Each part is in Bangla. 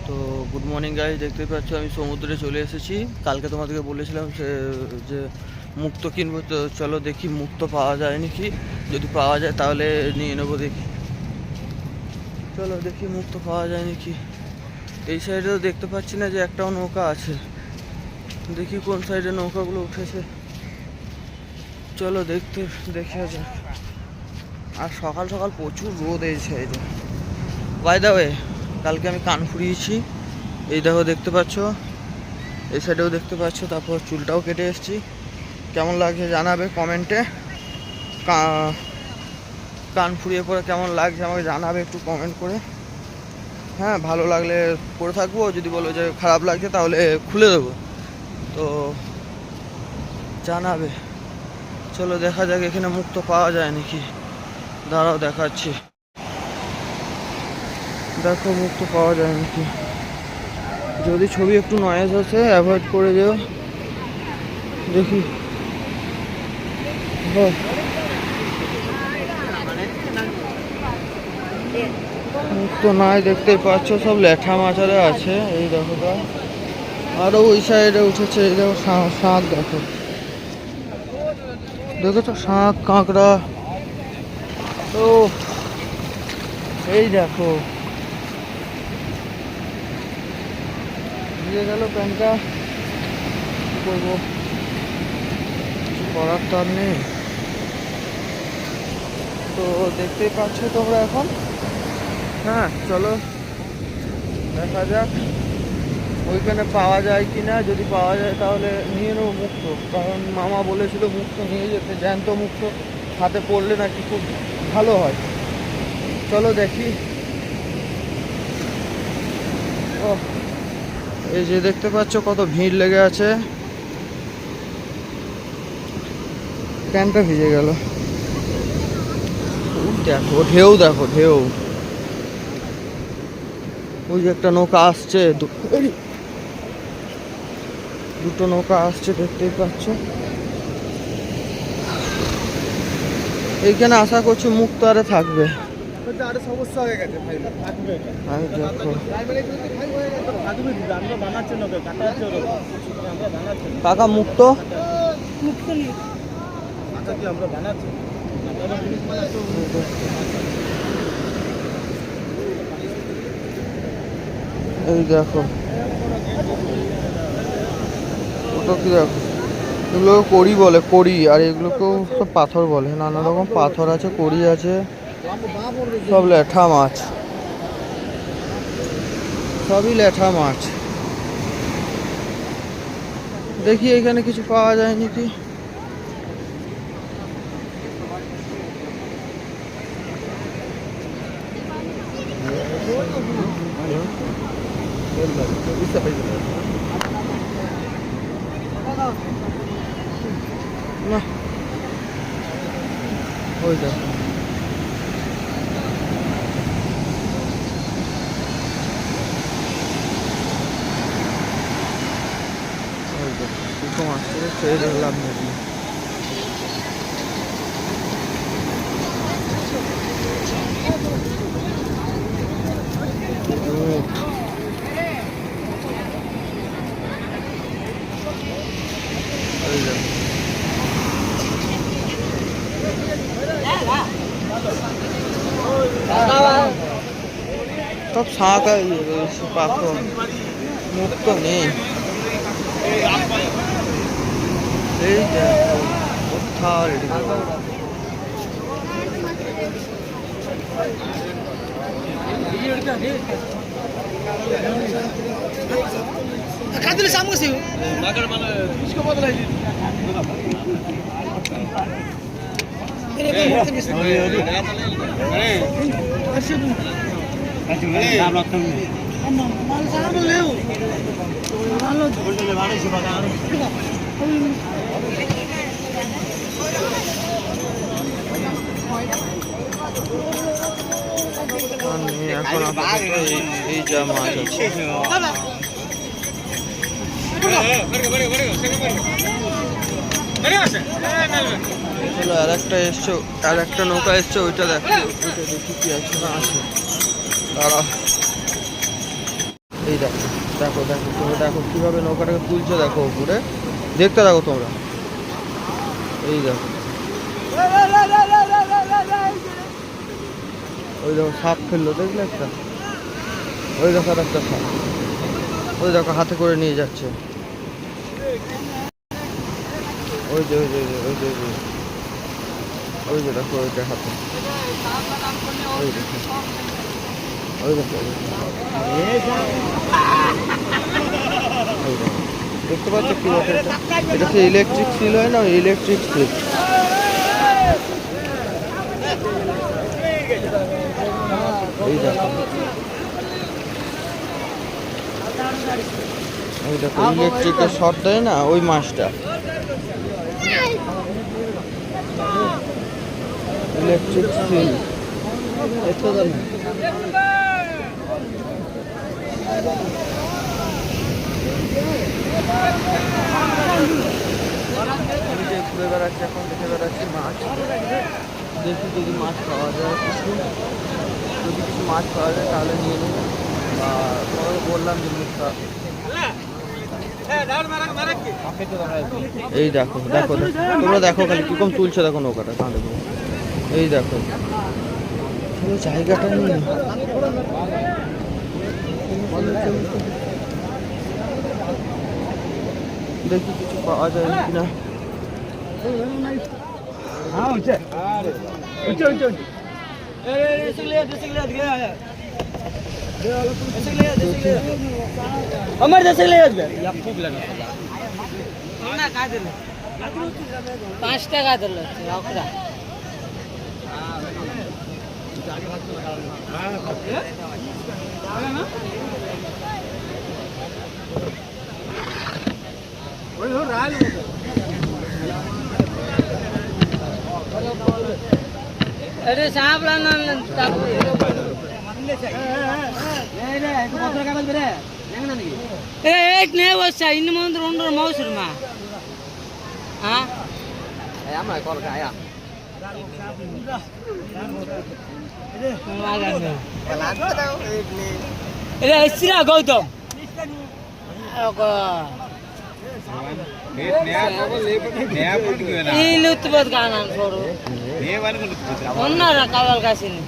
তো গুড মর্নিং গাইস, দেখতেই পাচ্ছ আমি সমুদ্রে চলে এসেছি। কালকে তোমাদেরকে বলেছিলাম যে মুক্তো কিনবো, তো চলো দেখি মুক্তো পাওয়া যায় নাকি। যদি পাওয়া যায় তাহলে নিয়ে নেবো। দেখি, চলো দেখি মুক্তো পাওয়া যায় নাকি। এই সাইডেও দেখতে পাচ্ছি না যে একটাও নৌকা আছে। দেখি কোন সাইডে নৌকাগুলো উঠেছে, চলো দেখে যাক। আর সকাল সকাল প্রচুর রোদ এই সাইডে। বাই দা ওয়ে, কালকে আমি কান ফুরিয়েছি, এই দেখো দেখতে পাচ্ছ, এই সাইডেও দেখতে পাচ্ছ। তারপর চুলটাও কেটে এসেছি। কেমন লাগছে জানাবে কমেন্টে। কান ফুরিয়ে পরে কেমন লাগছে আমাকে জানাবে একটু কমেন্ট করে। হ্যাঁ, ভালো লাগলে পরে থাকবো, যদি বলো যে খারাপ লাগছে তাহলে খুলে দেবো, তো জানাবে। চলো দেখা যাক এখানে মুক্তো পাওয়া যায় নাকি। দাঁড়াও দেখাচ্ছি, দেখো মুক্তো পাওয়া যায় নাকি। যদি ছবি একটু নয়েজ আছে অ্যাভয়েড করে যেও। দেখি, মুক্তো নাই, দেখতেই পাচ্ছ সব ল্যাঠা মাচারে আছে। এই দেখো তো, আরও ওই সাইডে উঠেছে। এই দেখো শাঁখ দেখো, দেখেছো শাঁখ কাঁকড়া। তো এই দেখো দিয়ে গেল প্যান্টটা, কি করবো, কিছু করার তো আর নেই। তো দেখতেই পাচ্ছ তোমরা এখন। হ্যাঁ চলো দেখা যাক ওইখানে পাওয়া যায় কি না। যদি পাওয়া যায় তাহলে নিয়ে নেবো মুক্তো, কারণ মামা বলেছিল মুক্তো নিয়ে যেতে, জ্যান্ত মুক্তো হাতে পড়লে নাকি খুব ভালো হয়। চলো দেখি। ও, এই যে দেখতে পাচ্ছ কত ভিড় লেগে আছে। প্যান্টটা ভিজে গেল। দেখো ঢেউ, দেখো ঢেউ। ওই যে একটা নৌকা আসছে, দুটো নৌকা আসছে দেখতেই পাচ্ছ। এইখানে আশা করছি মুক্তো আরে থাকবে। কাকা মুক্তো এই দেখো, ওটা কি দেখো, এগুলো কড়ি বলে, কড়ি। আর এগুলোকেও সব পাথর বলে, নানা রকম পাথর আছে, কড়ি আছে, সব ল্যাঠা মাছ, সবই ল্যাঠা মাছ। দেখি এখানে কিছু পাওয়া যায় নাকি। না, ওই দেখো, মাছ ছেড়ে ধরলাম নাকি। সব শাঁখ আর পাথর, মুক্তো নেই। এই দেখো কোথাও এখন এই যা মাছ আছে। চলো আর একটা এসছে, আর একটা নৌকা এসছে, ওইটা দেখি, ওইটা দেখি কি আছে না আছে। দাঁড়া, এই দেখো দেখো দেখো তোমরা দেখো কীভাবে নৌকাটাকে তুলছে, দেখো উপরে দেখতে থাকো তোমরা। এই দেখো ওই দেখো সাপ ফেললো, দেখলে একটা, ওই দেখো আর একটা সাপ, ওই দেখো হাতে করে নিয়ে যাচ্ছে, ওই যে ওই যে ওই যে ওই যে দেখো ওই যে হাতে, ওই দেখো ওই দেখো দেখতে পাচ্ছ কি বলছে, এটা সে ইলেকট্রিক সিল হয় না, ইলেকট্রিক সিল। এই দেখো ওই দেখো ইলেকট্রিকের শর্ট দেয় না, ওই মাছটা ইলেকট্রিক সিল। আমি যে ঘুরে বেড়াচ্ছি এখন, দেখে বেড়াচ্ছি মাছ, দেখি যদি মাছ পাওয়া যায় কিছু, যদি কিছু মাছ পাওয়া যায় তাহলে নিয়ে নেব। আর বললাম যে মুখটা, এই দেখো দেখো তোমরা দেখো খালি কিরকম তুলছে, দেখো নৌকাটা তাহলে, এই দেখো জায়গাটা নেই, দেখি কিছু পাওয়া যায় কিনা। আমার দেশে লে আসবে 5 টাকা দিল ওকরা। अरे सांप लाना एक नहीं वस्ता इन मंत्र उंडर मौसर मा हां या मैं कॉल का आया अरे इसरा गौतम ఈ లుత్తుబత్ కానాను చూడు ఉన్నారా కావాలి కాసింది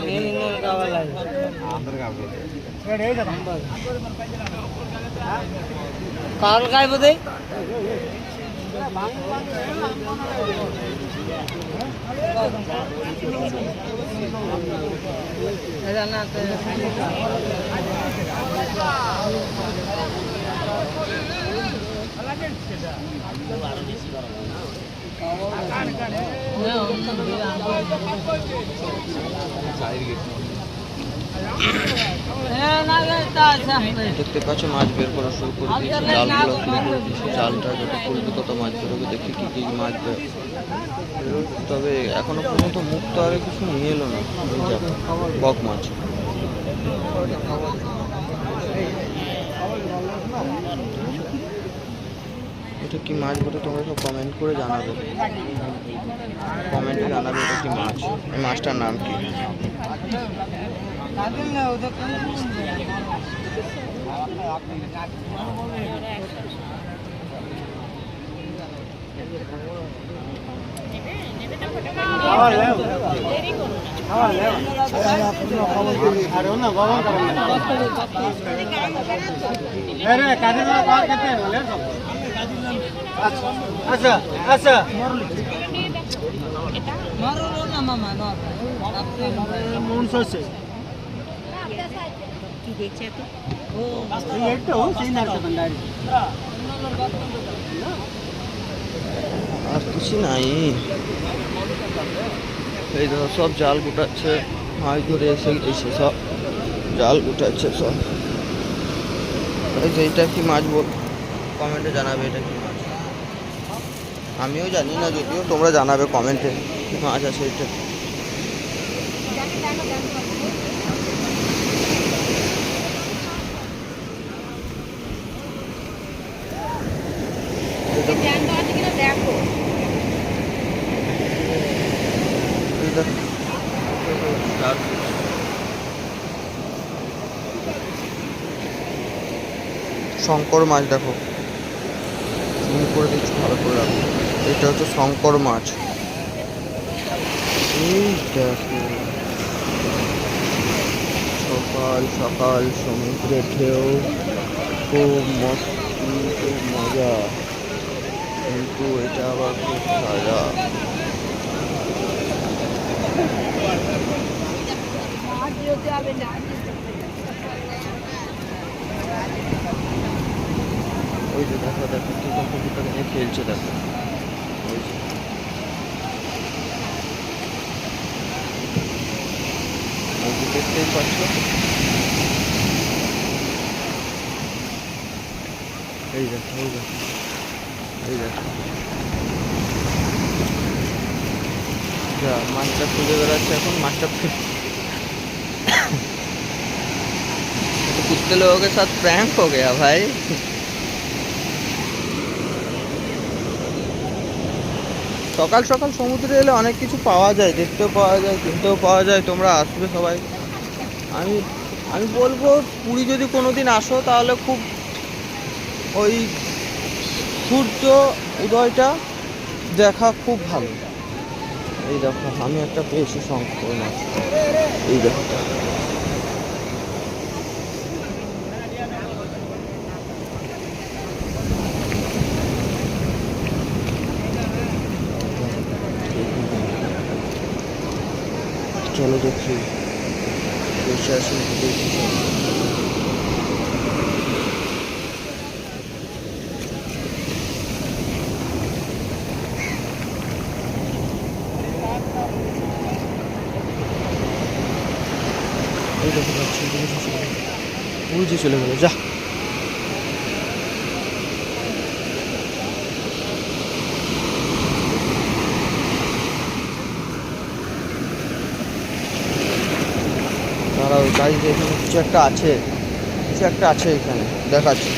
నేను కావాలి కావాలి కాయపోతే ఏదన్నా দেখতে পাচ্ছ মাছ বের করা শুরু করে দিয়েছি, জালগুলো শুরু করে দিয়েছি, জালটা যত খুলবে তত মাছ বেরোবে, দেখি কি কি মাছ বেরোবে। তবে এখনো পর্যন্ত মুক্ত আরে কিছু নিয়ে এলো না, বক মাছ। এটা কি মাছ বলে তোমরা সব কমেন্ট করে জানাবে, কমেন্টে জানাবে এটা কি মাছ, এই মাছটার নাম কি। আচ্ছা আচ্ছা আর কিছু নাই, এই ধরো সব জাল গুটাচ্ছে, মাছ ধরে এসে সব জাল গুটাচ্ছে সব। এইটা কি মাছ বল, কমেন্টে জানাবে এটা কি মাছ। আমিও জানি না, যদিও তোমরা জানাবে কমেন্টে কি মাছ আছে এটা। শঙ্কর মাছ দেখো, জুম করে দিচ্ছি ভালো করে রাখো। এটা হচ্ছে শঙ্কর মাছ। এই দেখো, সকাল সকাল সমুদ্রের ঢেউ, খুব মস্তি, খুব মজা, কিন্তু এটা আবার খুব সাজা। ওই যে দেখো দেখো টিকা পুকুরটা নিয়ে খেলছে দেখো, ওই যে ওই যে দেখতেই পাচ্ছ। এই দেখো এই দেখো এই দেখো, যা মাছটা খুঁজে বেড়াচ্ছে এখন, মাছটা कुत्ते लोगों के साथ प्रैंक हो गया भाई। সকাল সকাল সমুদ্রে এলে অনেক কিছু পাওয়া যায়, দেখতেও পাওয়া যায়, কিনতেও পাওয়া যায়। তোমরা আসবে সবাই। আমি আমি বলবো পুরী যদি কোনো দিন আসো তাহলে খুব ওই সূর্য উদয়টা দেখা খুব ভালো। এই দেখো আমি একটা পেয়েছি শঙ্কর মাছ, এই দেখো। চলো দেখি, বসে আসি দেখি। এই দেখো যাচ্ছি, বুঝে চলে গেলো, যা। দাঁড়াও, গাড়ি এখানে কিছু একটা আছে, কিছু একটা আছে এখানে, দেখাচ্ছি।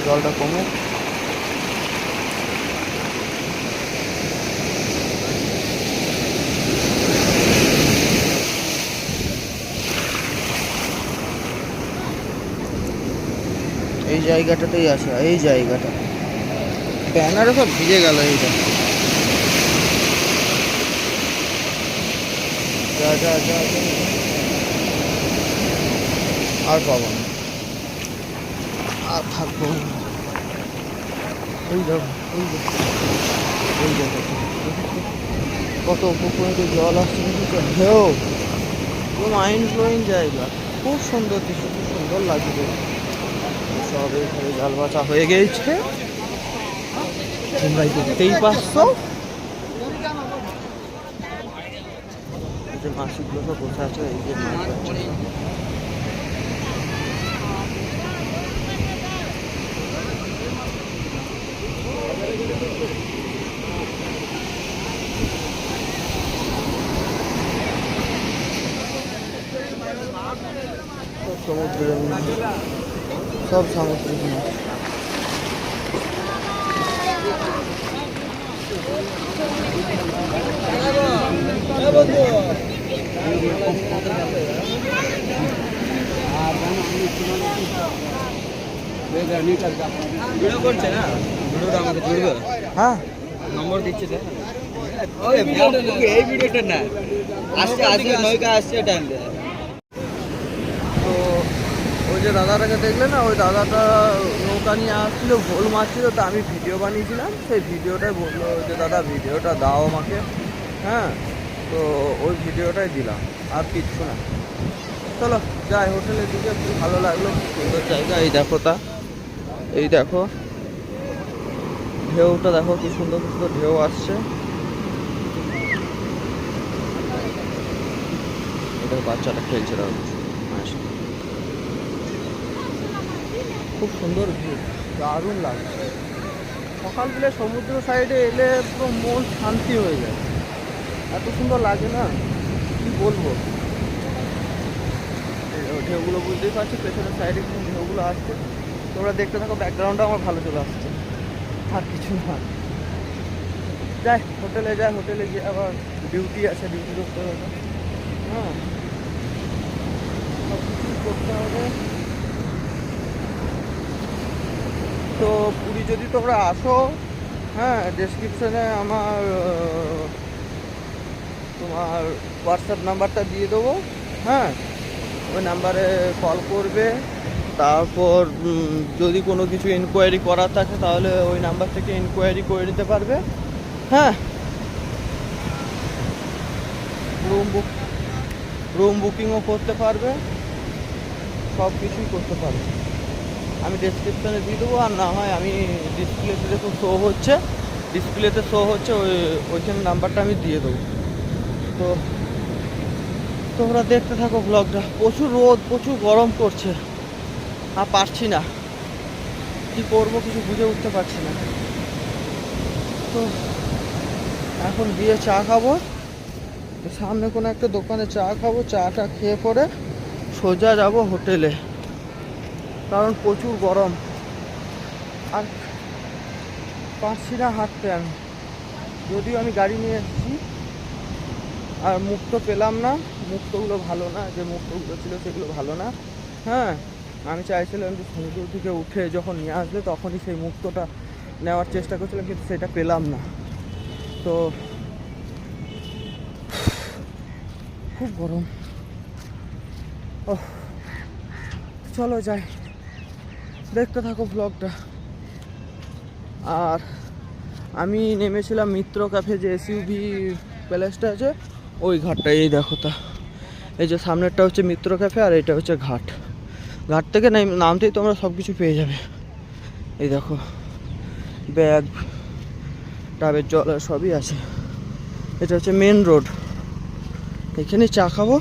জলটা কমুক। এই জায়গাটাতেই আছে, এই জায়গাটা ব্যানারে সব ভিজে গেল। এইটা যা যা যা, আর পাবো না, আর থাকবো না। ওই দেখো ওই দেখো ওই দেখো কত পুকুরে জল আসছে, ঢেউ, পুরো মাইন্ড ব্লোয়িং জায়গা, খুব সুন্দর দৃশ্য, খুব সুন্দর লাগছে। সব এখানে জাল বাছা হয়ে গিয়েছে, তোমরা দেখতেই পাচ্ছ। যে মাছগুলো সব বসে আছে, এই যে মাছ হচ্ছে। সমুদ্রের মাছ, সব সামুদ্রিক মাছ। হ্যাঁ নম্বর দিচ্ছে এই ভিডিওটা না, আসছে আসছে নৌকা আসছে টাইম। তো ওই যে দাদাটাকে দেখলে না, ওই দাদাটা নৌকা নিয়ে আসছিল, ভোল মারছিল, তা আমি ভিডিও বানিয়েছিলাম। সেই ভিডিওটাই বললো যে দাদা ভিডিওটা দাও আমাকে। হ্যাঁ, তো ওই ভিডিওটাই দিলাম, আর কিচ্ছু না। চলো যাই হোটেলের দিকে, খুব ভালো লাগলো, সুন্দর জায়গা। এই দেখো তা, এই দেখো ঢেউটা দেখো, কি সুন্দর সুন্দর ঢেউ আসছে। এটা বাচ্চাটা খেলছে, খুব সুন্দর ভিউ, দারুণ লাগছে। সকালবেলা সমুদ্র সাইডে এলে পুরো মন শান্তি হয়ে যায়, এত সুন্দর লাগে না, কি বলবো। ঢেউগুলো বুঝতেই পারছি, পেছনের সাইডে কিন্তু ঢেউগুলো আসছে। তোমরা দেখতে থাকো, ব্যাকগ্রাউন্ডটা আমার ভালো চলে আসছে, আর কিছু না। যাই হোটেলে, যাই হোটেলে গিয়ে আবার ডিউটি আছে, ডিউটি করতে হবে। হ্যাঁ, সব কিছু করতে হবে। যদি তোমরা আসো, হ্যাঁ, ডেসক্রিপশনে আমার তোমার হোয়াটসঅ্যাপ নাম্বারটা দিয়ে দেবো, হ্যাঁ, ওই নাম্বারে কল করবে। তারপর যদি কোনো কিছু ইনকোয়ারি করার থাকে তাহলে ওই নাম্বার থেকে ইনকোয়ারি করে নিতে পারবে, হ্যাঁ। রুম বুকিংও করতে পারবে, সব কিছুই করতে পারবে। আমি ডেসক্রিপশানে দিয়ে দেবো, আর না হয় আমি ডিসপ্লেতে দেখো ডিসপ্লেতে শো হচ্ছে ওইখানে নাম্বারটা আমি দিয়ে দেবো। তো তোমরা দেখতে থাকো ব্লগটা। প্রচুর রোদ, প্রচুর গরম করছে, আর পারছি না, কি করবো কিছু বুঝে উঠতে পারছি না। তো এখন গিয়ে চা খাবো, সামনে কোনো একটা দোকানে চা খাবো, চাটা খেয়ে পরে সোজা যাব হোটেলে, কারণ প্রচুর গরম আর পারছি না হাঁটতে। আমি যদিও আমি গাড়ি নিয়ে এসেছি, আর মুক্ত পেলাম না, মুক্তগুলো ভালো না, যে মুক্তগুলো ছিল সেগুলো ভালো না, হ্যাঁ। আমি চাইছিলাম যে সমুদ্র থেকে উঠে যখন নিয়ে আসবে তখনই সেই মুক্তটা নেওয়ার চেষ্টা করছিলাম, কিন্তু সেটা পেলাম না। তো খুব গরম। ও চলো যাই, দেখতে থাকো ব্লগটা। আর আমি নেমেছিলাম মিত্র ক্যাফে, যে এসইউভি প্যালেসটা আছে ওই ঘাটটা, এই দেখো তা, এই যে সামনেরটা হচ্ছে মিত্র ক্যাফে আর এটা হচ্ছে ঘাট। ঘাট থেকে নামতেই তোমরা সব কিছু পেয়ে যাবে। এই দেখো ব্যাগ, ডাবের জল সবই আছে। এটা হচ্ছে মেন রোড, এখানে চা খাবো,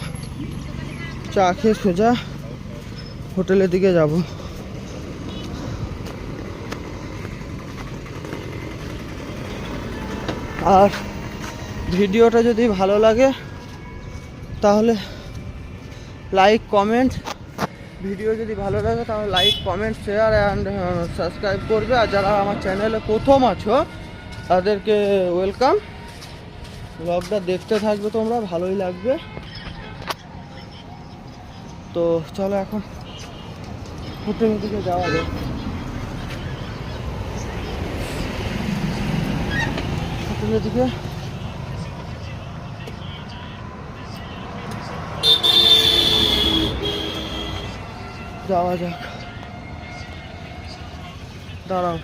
চা খেয়ে সোজা হোটেলের দিকে যাব। আর ভিডিওটা যদি ভালো লাগে তাহলে লাইক কমেন্ট, ভিডিও যদি ভালো লাগে তাহলে like comment share and subscribe করবে। আর যারা আমার চ্যানেলে প্রথম আছো তাদেরকে ওয়েলকাম। ব্লগটা দেখতে থাকবে তোমরা, ভালোই লাগবে। তো চলো এখন হোটেলের দিকে যাওয়া যায়। হোটেলের দিকে যাওয়া যাক, দাঁড়াও।